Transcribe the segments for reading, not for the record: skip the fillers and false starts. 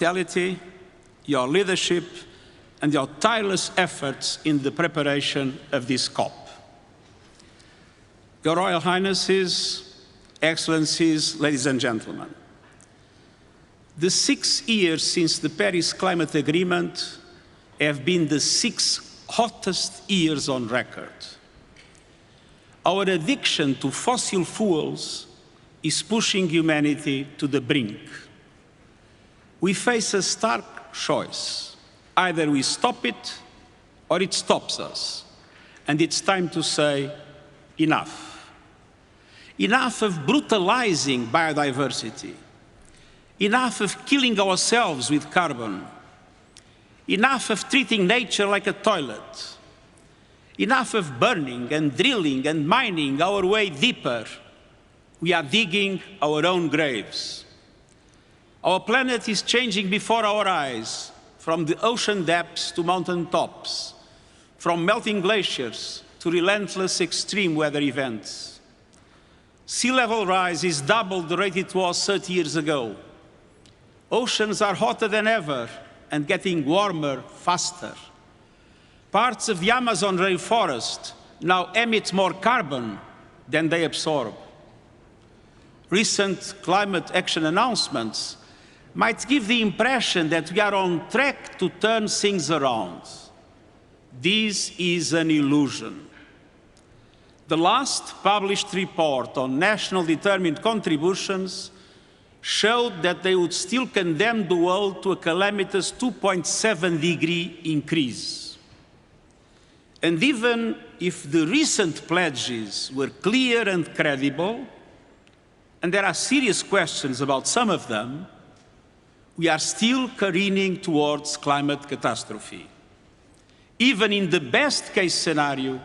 hospitality, your leadership, and your tireless efforts in the preparation of this COP. Your Royal Highnesses, Excellencies, ladies and gentlemen, the 6 years since the Paris Climate Agreement have been the 6 hottest years on record. Our addiction to fossil fuels is pushing humanity to the brink. We face a stark choice. Either we stop it or it stops us. And it's time to say, enough. Enough of brutalizing biodiversity. Enough of killing ourselves with carbon. Enough of treating nature like a toilet. Enough of burning and drilling and mining our way deeper. We are digging our own graves. Our planet is changing before our eyes, from the ocean depths to mountain tops, from melting glaciers to relentless extreme weather events. Sea level rise is double the rate it was 30 years ago. Oceans are hotter than ever and getting warmer faster. Parts of the Amazon rainforest now emit more carbon than they absorb. Recent climate action announcements might give the impression that we are on track to turn things around. This is an illusion. The last published report on national determined contributions showed that they would still condemn the world to a calamitous 2.7-degree increase. And even if the recent pledges were clear and credible, and there are serious questions about some of them, we are still careening towards climate catastrophe. Even in the best-case scenario,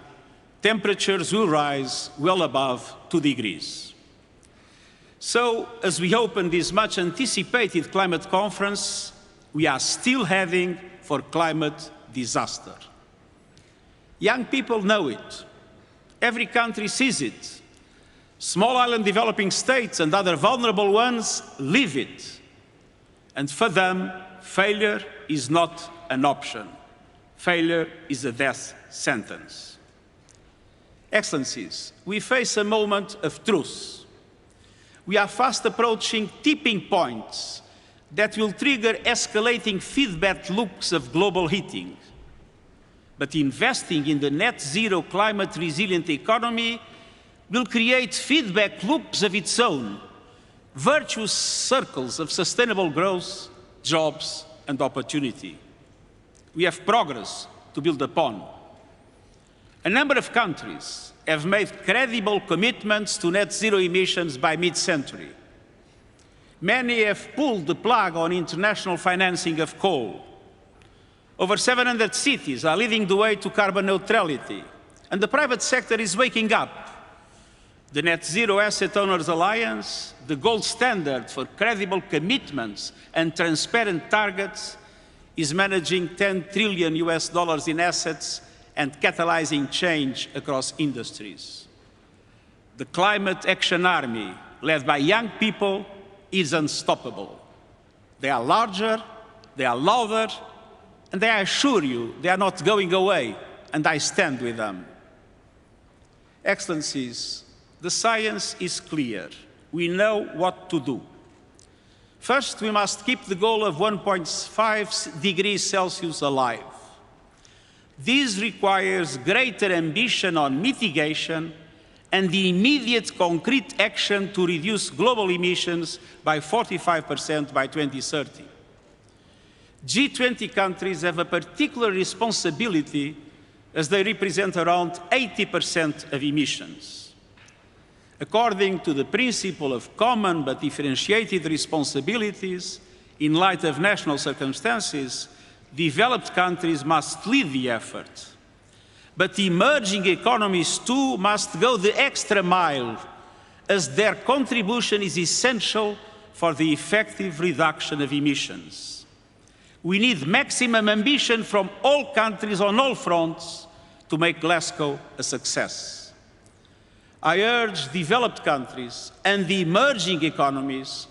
temperatures will rise well above 2 degrees. So, as we open this much-anticipated climate conference, we are still heading for climate disaster. Young people know it. Every country sees it. Small island developing states and other vulnerable ones live it. And for them, failure is not an option. Failure is a death sentence. Excellencies, we face a moment of truth. We are fast approaching tipping points that will trigger escalating feedback loops of global heating. But investing in the net zero climate resilient economy will create feedback loops of its own, virtuous circles of sustainable growth, jobs, and opportunity. We have progress to build upon. A number of countries have made credible commitments to net zero emissions by mid-century. Many have pulled the plug on international financing of coal. Over 700 cities are leading the way to carbon neutrality, and the private sector is waking up. The Net Zero Asset Owners Alliance, the gold standard for credible commitments and transparent targets, is managing $10 trillion in assets and catalyzing change across industries. The Climate Action Army, led by young people, is unstoppable. They are larger, they are louder, and I assure you they are not going away, and I stand with them. Excellencies, the science is clear. We know what to do. First, we must keep the goal of 1.5 degrees Celsius alive. This requires greater ambition on mitigation and the immediate concrete action to reduce global emissions by 45% by 2030. G20 countries have a particular responsibility as they represent around 80% of emissions. According to the principle of common but differentiated responsibilities, in light of national circumstances, developed countries must lead the effort. But emerging economies too must go the extra mile, as their contribution is essential for the effective reduction of emissions. We need maximum ambition from all countries on all fronts to make Glasgow a success. I urge developed countries and the emerging economies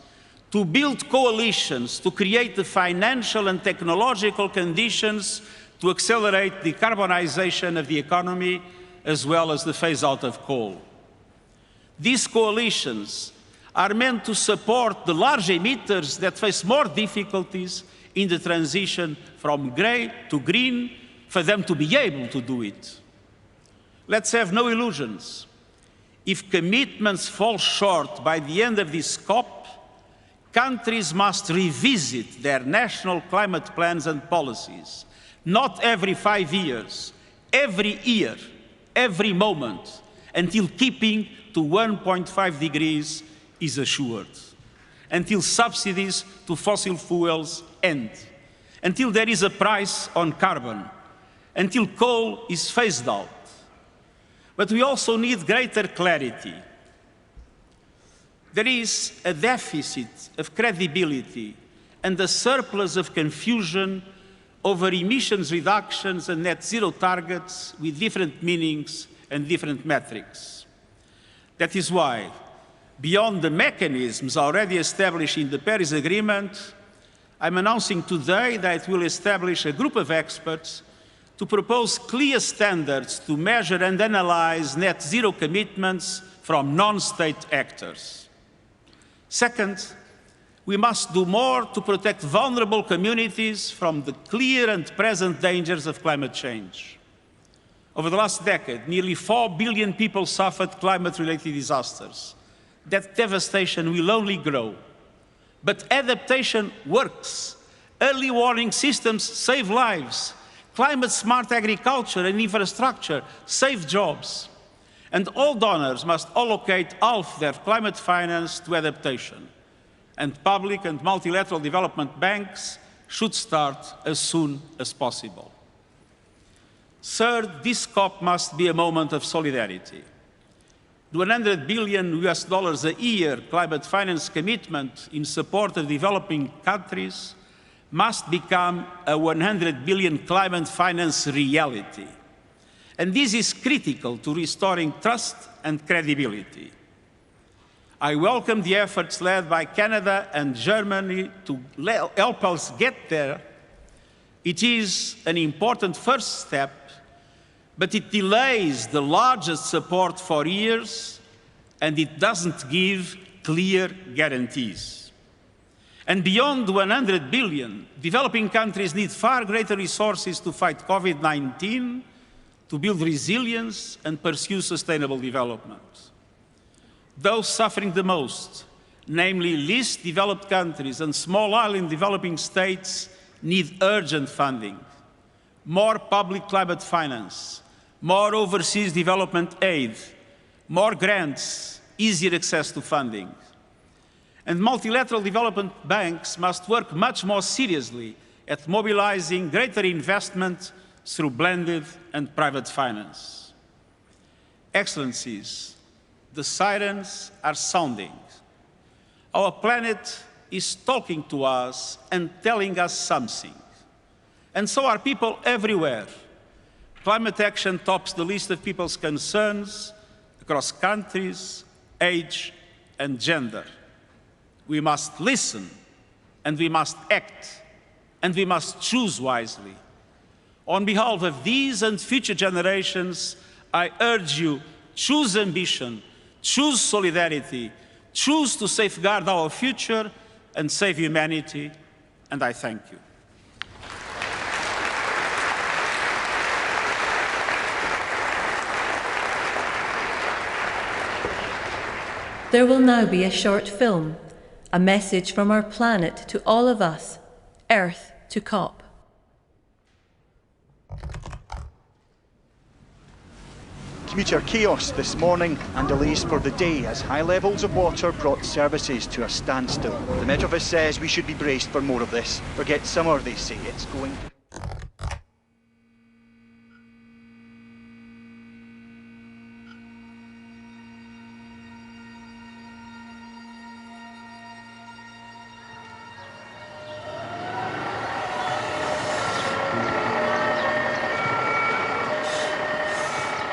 to build coalitions, to create the financial and technological conditions to accelerate the decarbonization of the economy, as well as the phase-out of coal. These coalitions are meant to support the large emitters that face more difficulties in the transition from grey to green, for them to be able to do it. Let's have no illusions. If commitments fall short by the end of this COP, countries must revisit their national climate plans and policies, not every 5 years, every year, every moment, until keeping to 1.5 degrees is assured, until subsidies to fossil fuels end, until there is a price on carbon, until coal is phased out. But we also need greater clarity. There is a deficit of credibility and a surplus of confusion over emissions reductions and net zero targets with different meanings and different metrics. That is why, beyond the mechanisms already established in the Paris Agreement, I'm announcing today that we'll establish a group of experts to propose clear standards to measure and analyze net zero commitments from non-state actors. Second, we must do more to protect vulnerable communities from the clear and present dangers of climate change. Over the last decade, nearly 4 billion people suffered climate-related disasters. That devastation will only grow. But adaptation works. Early warning systems save lives. Climate-smart agriculture and infrastructure save jobs. And all donors must allocate half their climate finance to adaptation. And public and multilateral development banks should start as soon as possible. Third, this COP must be a moment of solidarity. The $100 billion a year climate finance commitment in support of developing countries must become a 100 billion climate finance reality. And this is critical to restoring trust and credibility. I welcome the efforts led by Canada and Germany to help us get there. It is an important first step, but it delays the largest support for years, and it doesn't give clear guarantees. And beyond 100 billion, developing countries need far greater resources to fight COVID-19, to build resilience and pursue sustainable development. Those suffering the most, namely least developed countries and small island developing states, need urgent funding, more public climate finance, more overseas development aid, more grants, easier access to funding. And multilateral development banks must work much more seriously at mobilizing greater investment through blended and private finance. Excellencies, the sirens are sounding. Our planet is talking to us and telling us something. And so are people everywhere. Climate action tops the list of people's concerns across countries, age, and gender. We must listen, and we must act, and we must choose wisely. On behalf of these and future generations, I urge you, choose ambition, choose solidarity, choose to safeguard our future and save humanity, and I thank you. There will now be a short film, a message from our planet to all of us, Earth to COP. Commuter chaos this morning and delays for the day as high levels of water brought services to a standstill. The Met Office says we should be braced for more of this. Forget summer, they say, it's going to...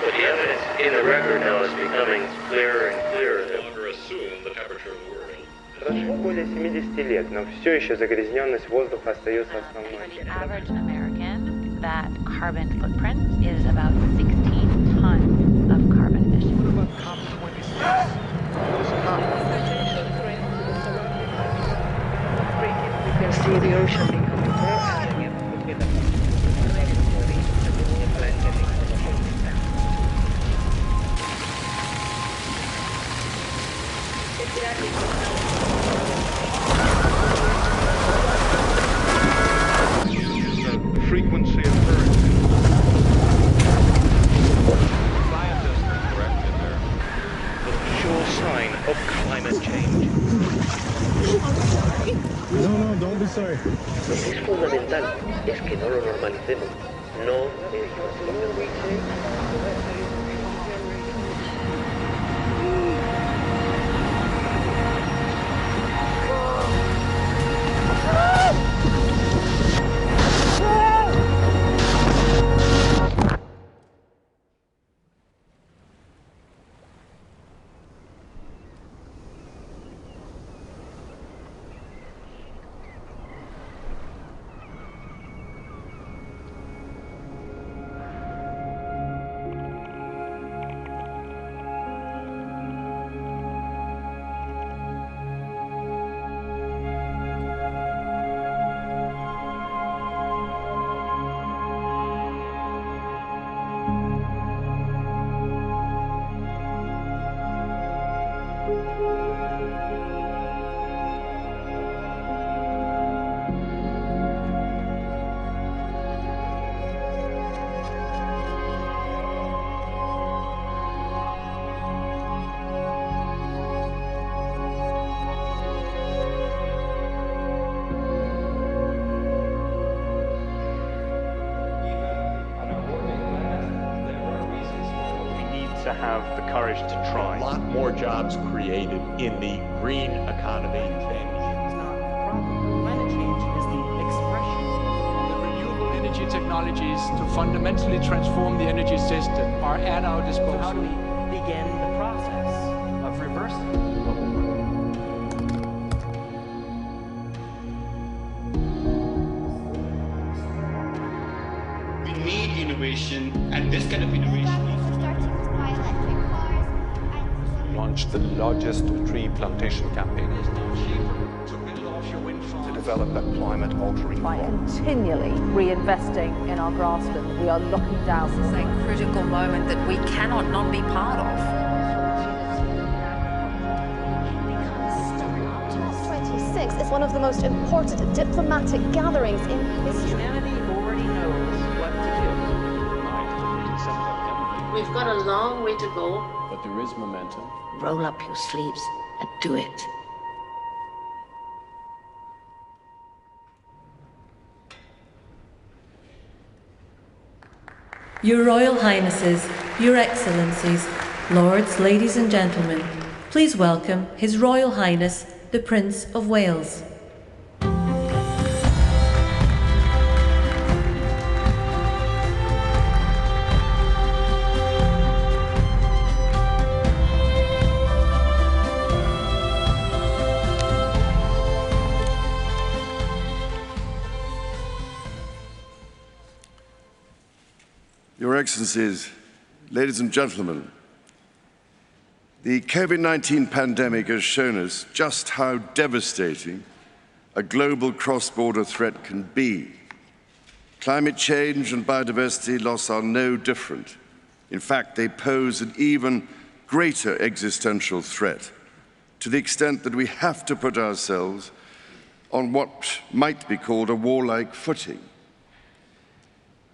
The evidence in the record now is becoming clearer and clearer. No longer assume the temperature of the world Прошло более 70 лет, но все еще загрязненность воздуха остается основной. For the average American, that carbon footprint is about 16 tons of carbon emissions. What about COP26? What is COP? We can see the ocean become depressed. The frequency of hurricanes. Scientists are correct in their... The sure sign of climate change. No, don't be sorry. Lo que es fundamental es que no lo normalicemos. No to have the courage to try. A lot more jobs created in the green economy. It's not the problem. Climate change is the expression. The renewable energy technologies to fundamentally transform the energy system are at our disposal. So how do we begin the process of reversing global warming? We need innovation, and this kind of innovation. Launched the largest tree plantation campaign. It's now cheaper to build offshore wind farms. To develop that climate-altering. By continually reinvesting in our grassland, we are looking down. This is a critical moment that we cannot not be part of. COP26 is one of the most important diplomatic gatherings in history. Humanity already knows what to do. We've got a long way to go. But there is momentum. Roll up your sleeves and do it. Your Royal Highnesses, Your Excellencies, Lords, Ladies and Gentlemen, please welcome His Royal Highness, the Prince of Wales. Your Excellencies, ladies and gentlemen, the COVID-19 pandemic has shown us just how devastating a global cross-border threat can be. Climate change and biodiversity loss are no different. In fact, they pose an even greater existential threat, to the extent that we have to put ourselves on what might be called a warlike footing.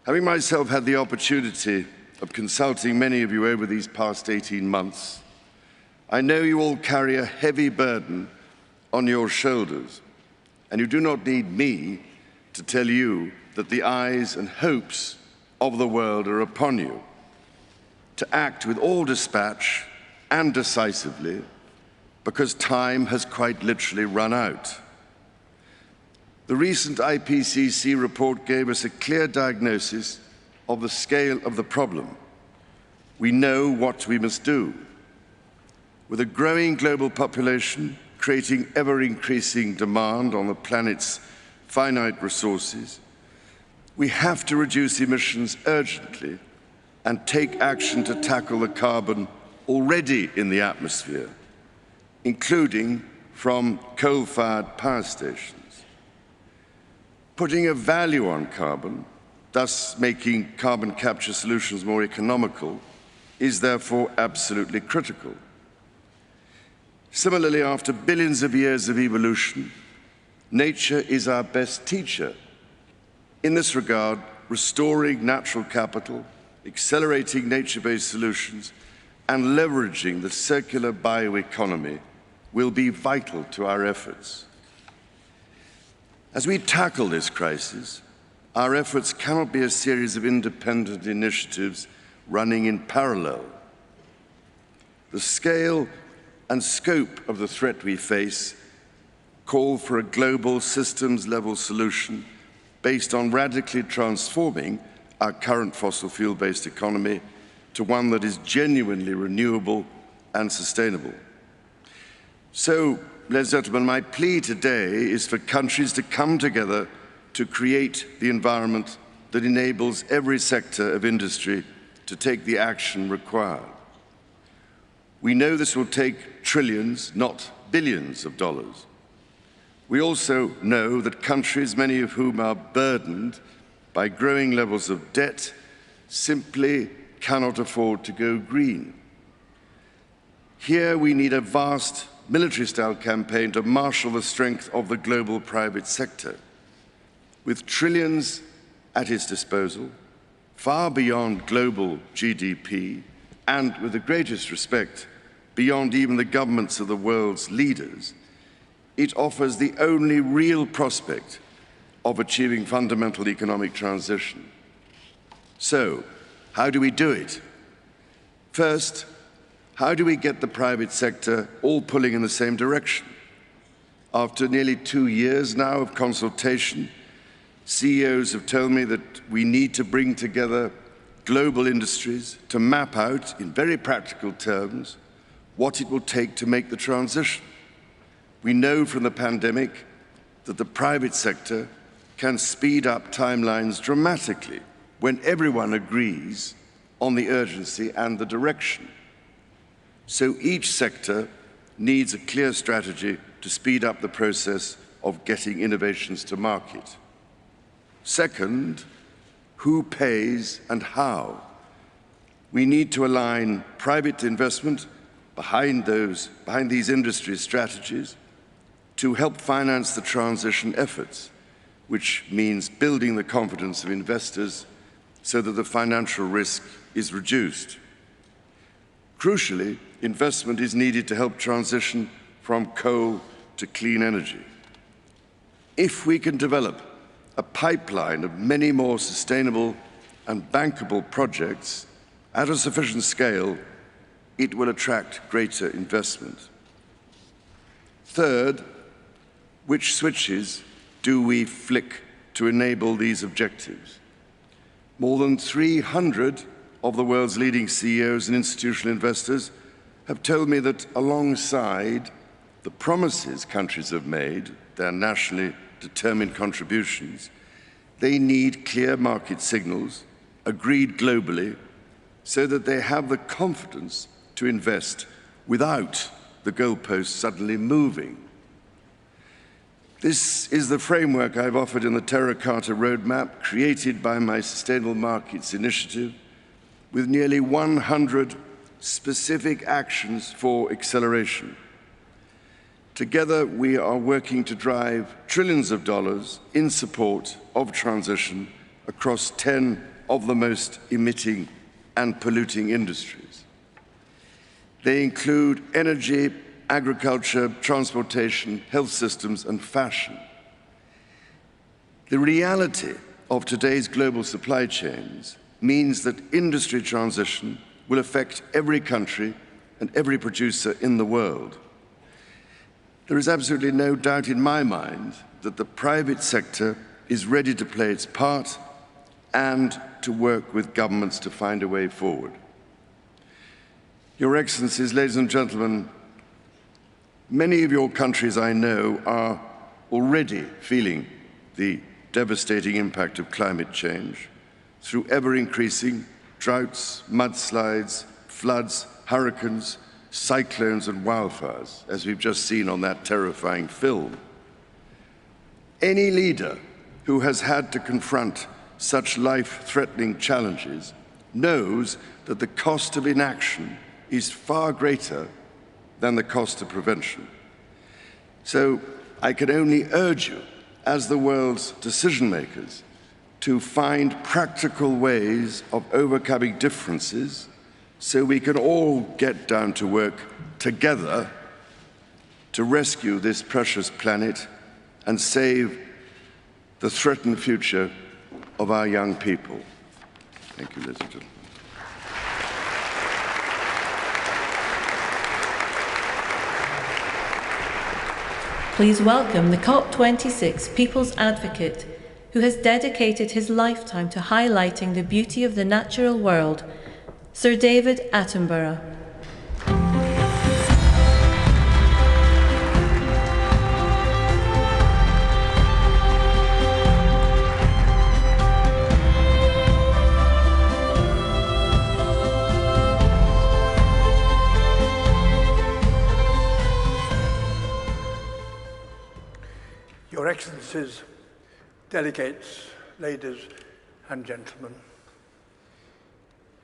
Having myself had the opportunity of consulting many of you over these past 18 months, I know you all carry a heavy burden on your shoulders, and you do not need me to tell you that the eyes and hopes of the world are upon you, to act with all dispatch and decisively, because time has quite literally run out. The recent IPCC report gave us a clear diagnosis of the scale of the problem. We know what we must do. With a growing global population creating ever-increasing demand on the planet's finite resources, we have to reduce emissions urgently and take action to tackle the carbon already in the atmosphere, including from coal-fired power stations. Putting a value on carbon, thus making carbon capture solutions more economical, is therefore absolutely critical. Similarly, after billions of years of evolution, nature is our best teacher. In this regard, restoring natural capital, accelerating nature-based solutions, and leveraging the circular bioeconomy will be vital to our efforts. As we tackle this crisis, our efforts cannot be a series of independent initiatives running in parallel. The scale and scope of the threat we face call for a global systems-level solution based on radically transforming our current fossil fuel-based economy to one that is genuinely renewable and sustainable. So, ladies and gentlemen, my plea today is for countries to come together to create the environment that enables every sector of industry to take the action required. We know this will take trillions, not billions of dollars. We also know that countries, many of whom are burdened by growing levels of debt, simply cannot afford to go green. Here we need a vast military-style campaign to marshal the strength of the global private sector. With trillions at its disposal, far beyond global GDP, and with the greatest respect, beyond even the governments of the world's leaders, it offers the only real prospect of achieving fundamental economic transition. So, how do we do it? First, how do we get the private sector all pulling in the same direction? After nearly 2 years now of consultation, CEOs have told me that we need to bring together global industries to map out, in very practical terms, what it will take to make the transition. We know from the pandemic that the private sector can speed up timelines dramatically when everyone agrees on the urgency and the direction. So each sector needs a clear strategy to speed up the process of getting innovations to market. Second, who pays and how? We need to align private investment behind these industry strategies to help finance the transition efforts, which means building the confidence of investors so that the financial risk is reduced. Crucially, investment is needed to help transition from coal to clean energy. If we can develop a pipeline of many more sustainable and bankable projects at a sufficient scale, it will attract greater investment. Third, which switches do we flick to enable these objectives? More than 300 of the world's leading CEOs and institutional investors have told me that alongside the promises countries have made, their nationally determined contributions, they need clear market signals, agreed globally, so that they have the confidence to invest without the goalposts suddenly moving. This is the framework I've offered in the Terracotta Roadmap, created by my Sustainable Markets Initiative, with nearly 100 specific actions for acceleration. Together, we are working to drive trillions of dollars in support of transition across 10 of the most emitting and polluting industries. They include energy, agriculture, transportation, health systems, and fashion. The reality of today's global supply chains means that industry transition will affect every country and every producer in the world. There is absolutely no doubt in my mind that the private sector is ready to play its part and to work with governments to find a way forward. Your Excellencies, ladies and gentlemen, Many of your countries, I know, are already feeling the devastating impact of climate change through ever-increasing droughts, mudslides, floods, hurricanes, cyclones and wildfires, as we've just seen on that terrifying film. Any leader who has had to confront such life-threatening challenges knows that the cost of inaction is far greater than the cost of prevention. So I can only urge you, as the world's decision makers, to find practical ways of overcoming differences so we can all get down to work together to rescue this precious planet and save the threatened future of our young people. Thank you, ladies and gentlemen. Please welcome the COP26 People's Advocate, who has dedicated his lifetime to highlighting the beauty of the natural world, Sir David Attenborough. Your Excellencies, delegates, ladies and gentlemen,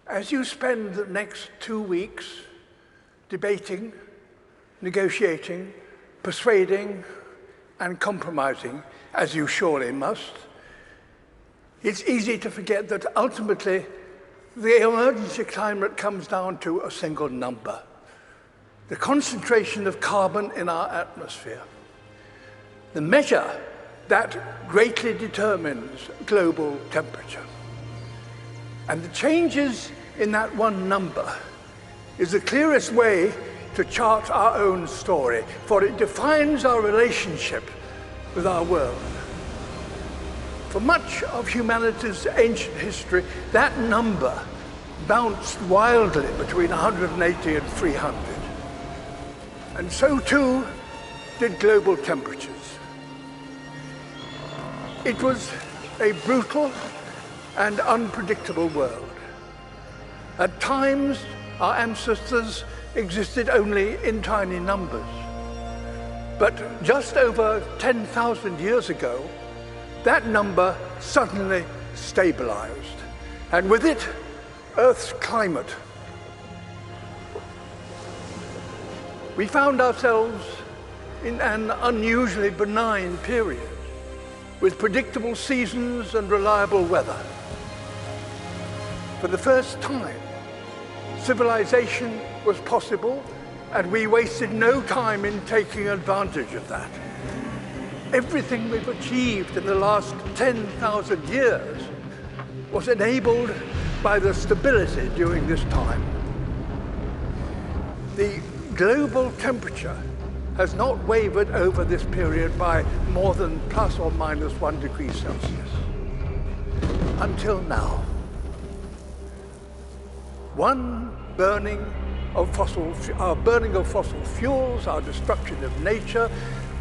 as you spend the next 2 weeks debating, negotiating, persuading and compromising, as you surely must, it's easy to forget that ultimately the emergency climate comes down to a single number: the concentration of carbon in our atmosphere. The measure that greatly determines global temperature. And the changes in that one number is the clearest way to chart our own story, for it defines our relationship with our world. For much of humanity's ancient history, that number bounced wildly between 180 and 300. And so too did global temperatures. It was a brutal and unpredictable world. At times, our ancestors existed only in tiny numbers. But just over 10,000 years ago, that number suddenly stabilized, and with it, Earth's climate. We found ourselves in an unusually benign period, with predictable seasons and reliable weather. For the first time, civilization was possible, and we wasted no time in taking advantage of that. Everything we've achieved in the last 10,000 years was enabled by the stability during this time. The global temperature has not wavered over this period by more than plus or minus 1 degree Celsius. Until now. Our burning of fossil fuels, our destruction of nature,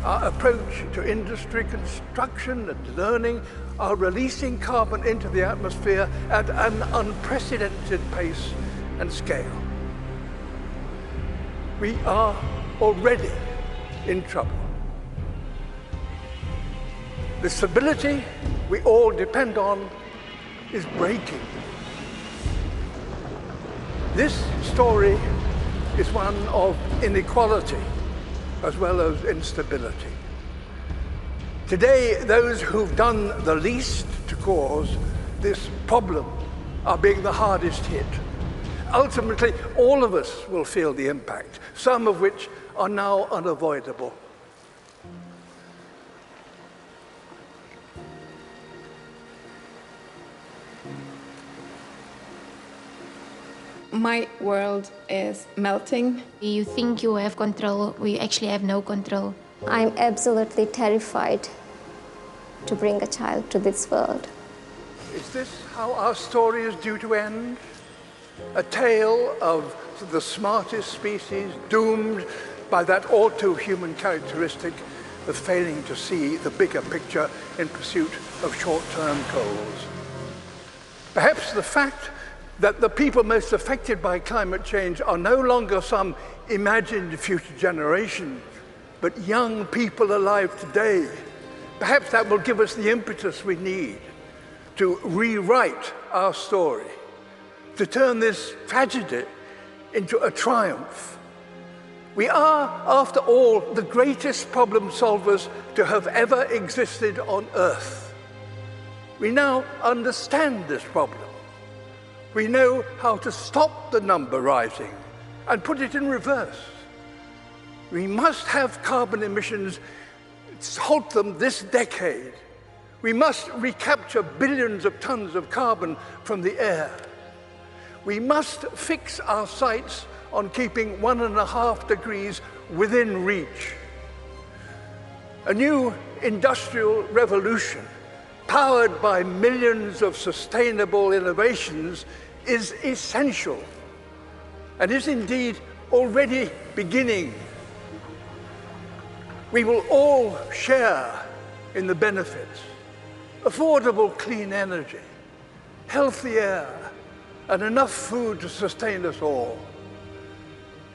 our approach to industry, construction and learning are releasing carbon into the atmosphere at an unprecedented pace and scale. We are already in trouble. The stability we all depend on is breaking. This story is one of inequality as well as instability. Today, those who've done the least to cause this problem are being the hardest hit. Ultimately, all of us will feel the impact, some of which are now unavoidable. My world is melting. You think you have control, we actually have no control. I'm absolutely terrified to bring a child to this world. Is this how our story is due to end? A tale of the smartest species doomed by that all-too-human characteristic of failing to see the bigger picture in pursuit of short-term goals. Perhaps the fact that the people most affected by climate change are no longer some imagined future generation, but young people alive today, perhaps that will give us the impetus we need to rewrite our story, to turn this tragedy into a triumph. We are, after all, the greatest problem solvers to have ever existed on Earth. We now understand this problem. We know how to stop the number rising and put it in reverse. We must have carbon emissions, halt them this decade. We must recapture billions of tons of carbon from the air. We must fix our sights on keeping 1.5 degrees within reach. A new industrial revolution, powered by millions of sustainable innovations, is essential and is indeed already beginning. We will all share in the benefits: affordable clean energy, healthy air, and enough food to sustain us all.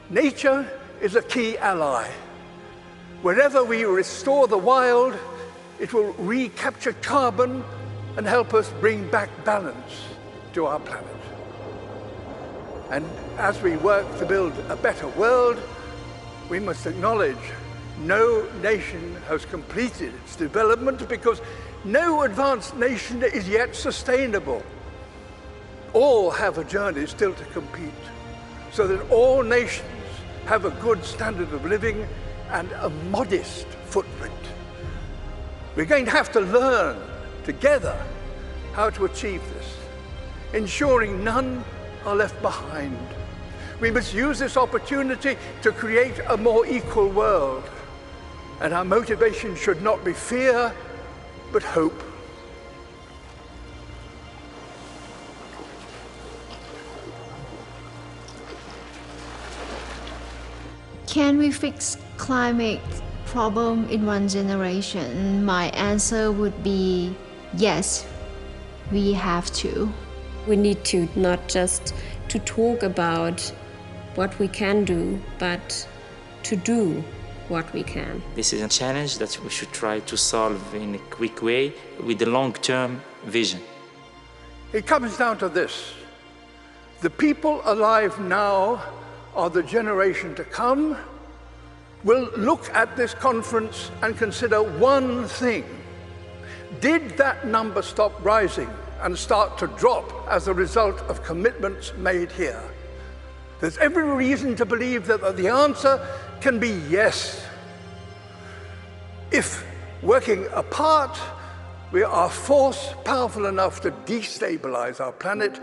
Nature is a key ally. Wherever we restore the wild, it will recapture carbon and help us bring back balance to our planet. And as we work to build a better world, we must acknowledge no nation has completed its development because no advanced nation is yet sustainable. All have a journey still to complete, so that all nations have a good standard of living and a modest footprint. We're going to have to learn together how to achieve this, ensuring none are left behind. We must use this opportunity to create a more equal world, and our motivation should not be fear, but hope. Can we fix climate problem in one generation? My answer would be yes, we have to. We need to not just to talk about what we can do, but to do what we can. This is a challenge that we should try to solve in a quick way with a long-term vision. It comes down to this: the people alive now are the generation to come, will look at this conference and consider one thing. Did that number stop rising and start to drop as a result of commitments made here? There's every reason to believe that the answer can be yes. If, working apart, we are a force powerful enough to destabilize our planet,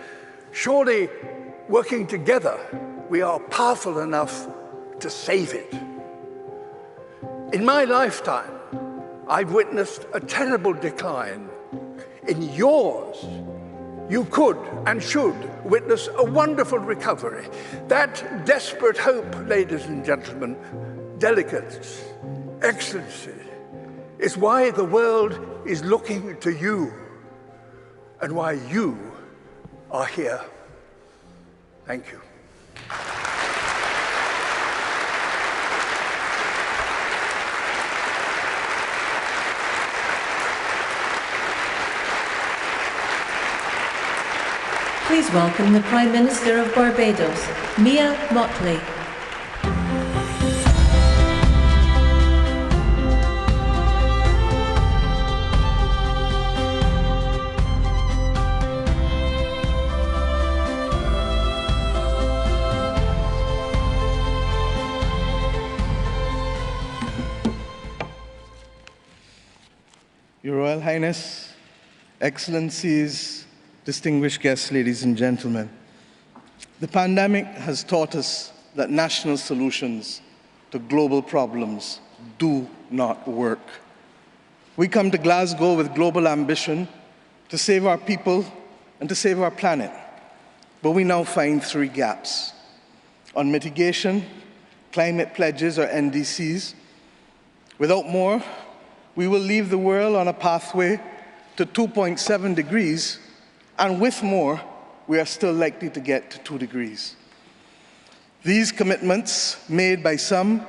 surely working together, we are powerful enough to save it. In my lifetime, I've witnessed a terrible decline. In yours, you could and should witness a wonderful recovery. That desperate hope, ladies and gentlemen, delegates, excellency, is why the world is looking to you and why you are here. Thank you. Please welcome the Prime Minister of Barbados, Mia Mottley. Your Royal Highness, Excellencies, distinguished guests, ladies and gentlemen, the pandemic has taught us that national solutions to global problems do not work. We come to Glasgow with global ambition to save our people and to save our planet, but we now find three gaps: on mitigation, climate pledges or NDCs. Without more, we will leave the world on a pathway to 2.7 degrees, and with more, we are still likely to get to 2 degrees. These commitments made by some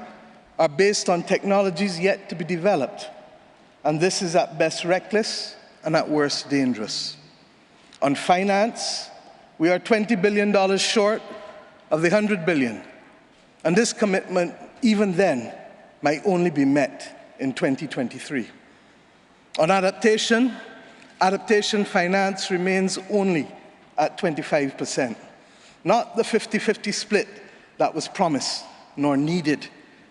are based on technologies yet to be developed, and this is at best reckless and at worst dangerous. On finance, we are $20 billion short of the $100 billion, and this commitment, even then, might only be met in 2023. On adaptation finance remains only at 25%, not the 50-50 split that was promised nor needed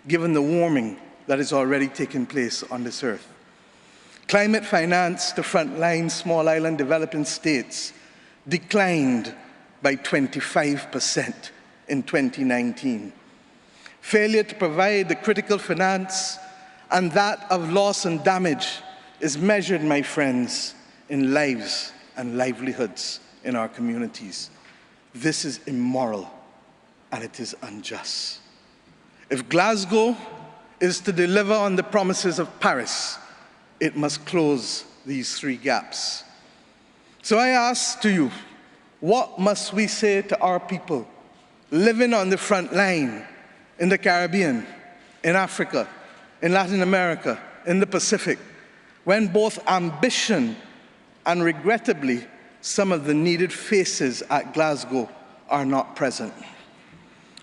given the warming that is already taking place on this earth. Climate finance to frontline small island developing states declined by 25% in 2019. Failure to provide the critical finance and that of loss and damage is measured, my friends, in lives and livelihoods in our communities. This is immoral and it is unjust. If Glasgow is to deliver on the promises of Paris, it must close these 3 gaps. So I ask to you, what must we say to our people living on the front line in the Caribbean, in Africa, in Latin America, in the Pacific, when both ambition and regrettably some of the needed faces at Glasgow are not present?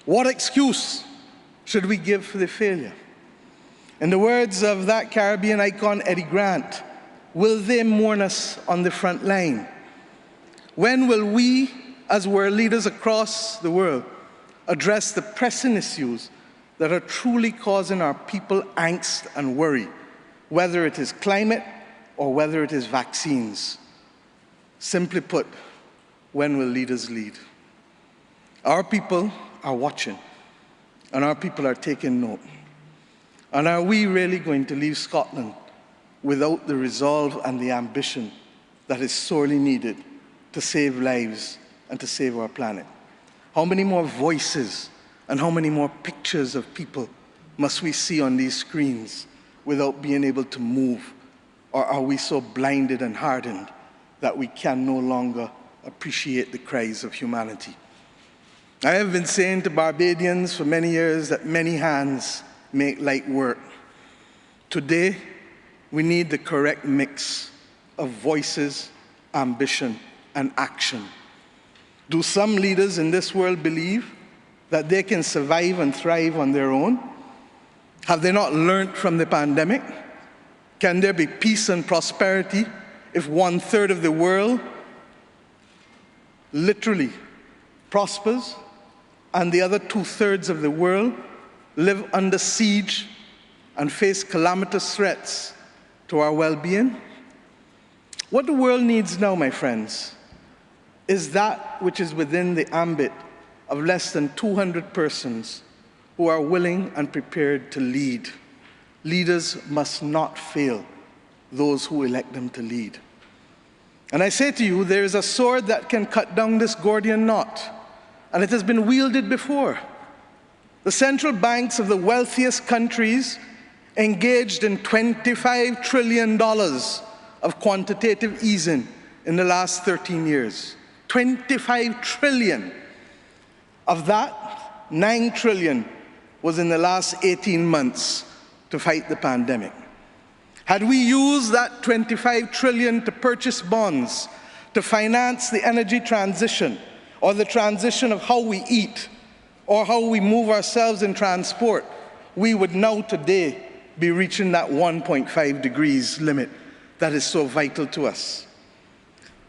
What excuse should we give for the failure? In the words of that Caribbean icon, Eddie Grant, will they mourn us on the front line? When will we, as world leaders across the world, address the pressing issues that are truly causing our people angst and worry, whether it is climate or whether it is vaccines? Simply put, when will leaders lead? Our people are watching, and our people are taking note. And are we really going to leave Scotland without the resolve and the ambition that is sorely needed to save lives and to save our planet? How many more voices and how many more pictures of people must we see on these screens without being able to move? Or are we so blinded and hardened that we can no longer appreciate the cries of humanity? I have been saying to Barbadians for many years that many hands make light work. Today, we need the correct mix of voices, ambition, and action. Do some leaders in this world believe that they can survive and thrive on their own? Have they not learned from the pandemic? Can there be peace and prosperity if 1/3 of the world literally prospers and the other 2/3 of the world live under siege and face calamitous threats to our well-being? What the world needs now, my friends, is that which is within the ambit of less than 200 persons who are willing and prepared to lead. Leaders must not fail those who elect them to lead. And I say to you, there is a sword that can cut down this Gordian knot, and it has been wielded before. The central banks of the wealthiest countries engaged in $25 trillion of quantitative easing in the last 13 years. 25 trillion. Of that, 9 trillion was in the last 18 months to fight the pandemic. Had we used that 25 trillion to purchase bonds, to finance the energy transition, or the transition of how we eat, or how we move ourselves in transport, we would now today be reaching that 1.5 degrees limit that is so vital to us.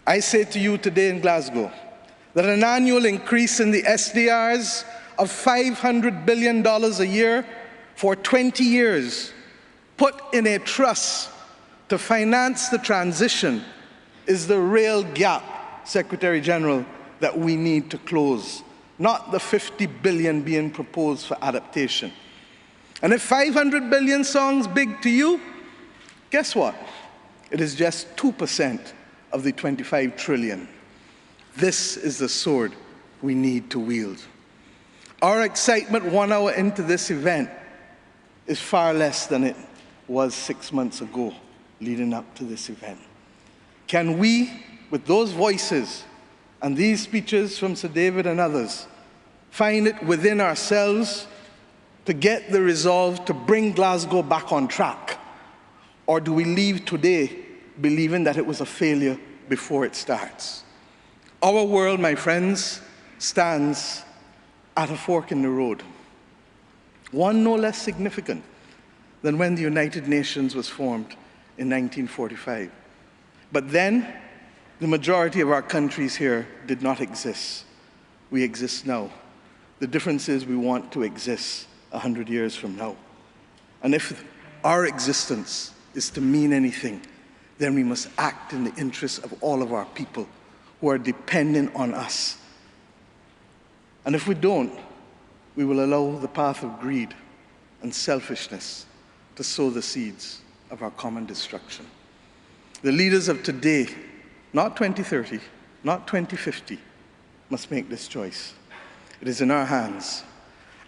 I say to you today in Glasgow that an annual increase in the SDRs of $500 billion a year for 20 years, put in a trust to finance the transition, is the real gap, Secretary General, that we need to close, not the 50 billion being proposed for adaptation. And if 500 billion sounds big to you, guess what? It is just 2% of the 25 trillion. This is the sword we need to wield. Our excitement 1 hour into this event is far less than it was 6 months ago leading up to this event. Can we, with those voices and these speeches from Sir David and others, find it within ourselves to get the resolve to bring Glasgow back on track? Or do we leave today believing that it was a failure before it starts? Our world, my friends, stands at a fork in the road. One no less significant than when the United Nations was formed in 1945. But then, the majority of our countries here did not exist. We exist now. The difference is we want to exist 100 years from now. And if our existence is to mean anything, then we must act in the interests of all of our people who are dependent on us. And if we don't, we will allow the path of greed and selfishness to sow the seeds of our common destruction. The leaders of today, not 2030, not 2050, must make this choice. It is in our hands,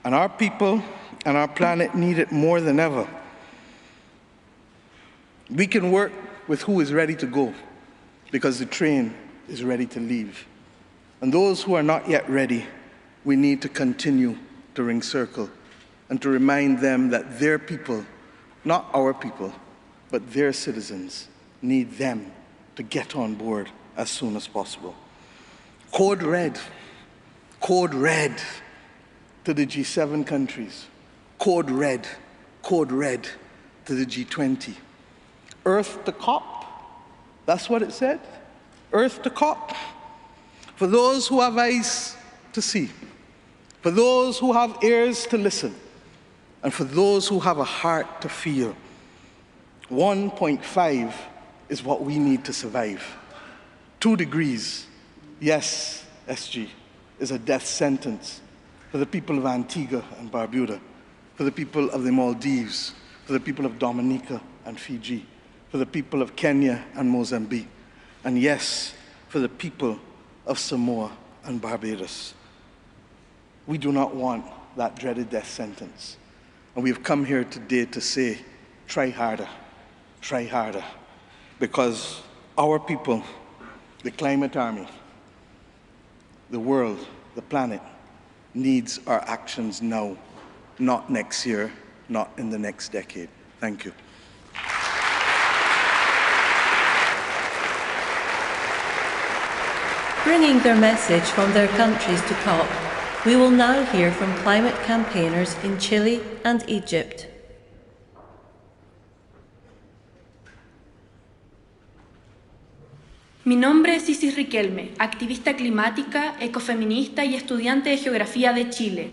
and our people and our planet need it more than ever. We can work with who is ready to go, because the train is ready to leave. And those who are not yet ready, we need to continue to ring circle and to remind them that their people, not our people, but their citizens, need them to get on board as soon as possible. Code red to the G7 countries. Code red to the G20. Earth to COP, that's what it said. Earth to COP. For those who have eyes to see, for those who have ears to listen, and for those who have a heart to feel, 1.5 is what we need to survive. 2 degrees, yes, SG, is a death sentence for the people of Antigua and Barbuda, for the people of the Maldives, for the people of Dominica and Fiji, for the people of Kenya and Mozambique, and yes, for the people of Samoa and Barbados. We do not want that dreaded death sentence. And we have come here today to say, try harder, because our people, the climate army, the world, the planet, needs our actions now, not next year, not in the next decade. Thank you. Bringing their message from their countries to COP, we will now hear from climate campaigners in Chile and Egypt. Mi nombre es Isis Riquelme, activista climática, ecofeminista y estudiante de Geografía de Chile.